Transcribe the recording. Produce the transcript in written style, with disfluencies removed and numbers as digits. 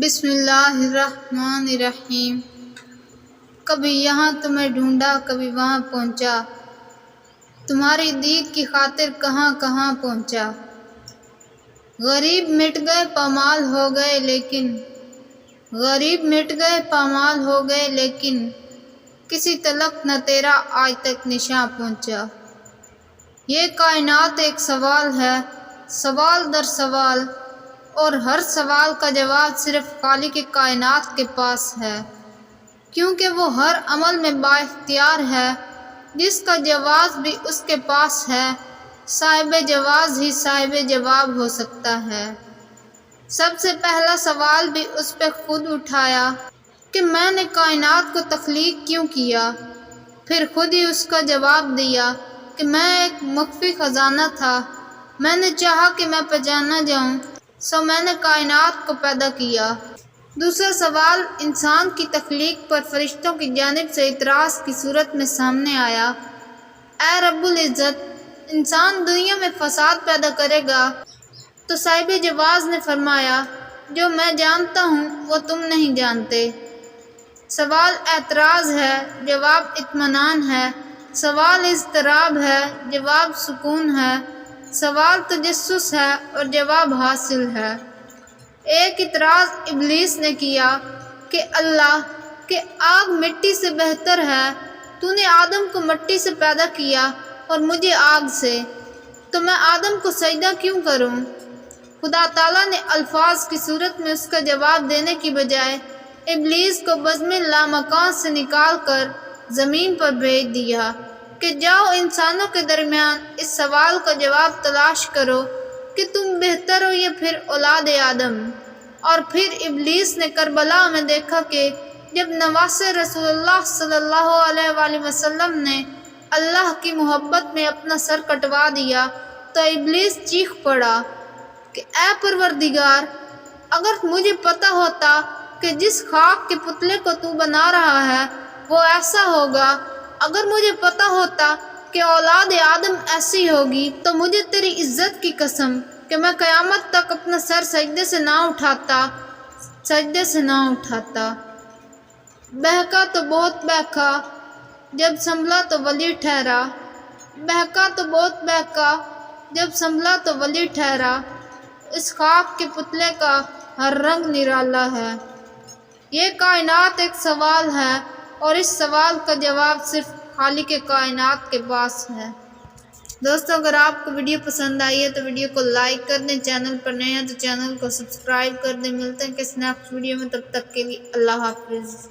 بسم اللہ الرحمن الرحیم۔ کبھی یہاں تمہیں ڈھونڈا کبھی وہاں پہنچا، تمہاری دید کی خاطر کہاں کہاں پہنچا۔ غریب مٹ گئے پامال ہو گئے لیکن کسی تلک نہ تیرا آج تک نشاں پہنچا۔ یہ کائنات ایک سوال ہے، سوال در سوال، اور ہر سوال کا جواب صرف خالق کائنات کے پاس ہے، کیونکہ وہ ہر عمل میں با اختیار ہے۔ جس کا جواز بھی اس کے پاس ہے، صاحب جواز ہی صاحب جواب ہو سکتا ہے۔ سب سے پہلا سوال بھی اس پہ خود اٹھایا کہ میں نے کائنات کو تخلیق کیوں کیا، پھر خود ہی اس کا جواب دیا کہ میں ایک مخفی خزانہ تھا، میں نے چاہا کہ میں پہچانا جاؤں، سو میں نے کائنات کو پیدا کیا۔ دوسرا سوال انسان کی تخلیق پر فرشتوں کی جانب سے اعتراض کی صورت میں سامنے آیا۔ اے رب العزت، انسان دنیا میں فساد پیدا کرے گا، تو صاحب جواز نے فرمایا جو میں جانتا ہوں وہ تم نہیں جانتے۔ سوال اعتراض ہے، جواب اطمینان ہے، سوال اضطراب ہے، جواب سکون ہے، سوال تجسس ہے اور جواب حاصل ہے۔ ایک اعتراض ابلیس نے کیا کہ اللہ کہ آگ مٹی سے بہتر ہے، تو نے آدم کو مٹی سے پیدا کیا اور مجھے آگ سے، تو میں آدم کو سجدہ کیوں کروں؟ خدا تعالیٰ نے الفاظ کی صورت میں اس کا جواب دینے کی بجائے ابلیس کو بزم لامکان سے نکال کر زمین پر بھیج دیا کہ جاؤ انسانوں کے درمیان اس سوال کا جواب تلاش کرو کہ تم بہتر ہو یا پھر اولاد آدم۔ اور پھر ابلیس نے کربلا میں دیکھا کہ جب نواسے رسول اللہ صلی اللہ علیہ وآلہ وسلم نے اللہ کی محبت میں اپنا سر کٹوا دیا تو ابلیس چیخ پڑا کہ اے پروردگار، اگر مجھے پتہ ہوتا کہ جس خاک کے پتلے کو تو بنا رہا ہے وہ ایسا ہوگا، اگر مجھے پتہ ہوتا کہ اولاد آدم ایسی ہوگی، تو مجھے تیری عزت کی قسم کہ میں قیامت تک اپنا سر سجدے سے نہ اٹھاتا۔ بہکا تو بہت بہکا، جب سنبھلا تو ولی ٹھہرا، بہکا تو بہت بہکا، جب سنبھلا تو ولی ٹھہرا، اس خاک کے پتلے کا ہر رنگ نرالا ہے۔ یہ کائنات ایک سوال ہے اور اس سوال کا جواب صرف خالق کائنات کے پاس ہے۔ دوستو، اگر آپ کو ویڈیو پسند آئی ہے تو ویڈیو کو لائک کر دیں، چینل پر نئے ہیں تو چینل کو سبسکرائب کر دیں۔ ملتے ہیں کسی نیکسٹ ویڈیو میں، تب تک کے لیے اللہ حافظ۔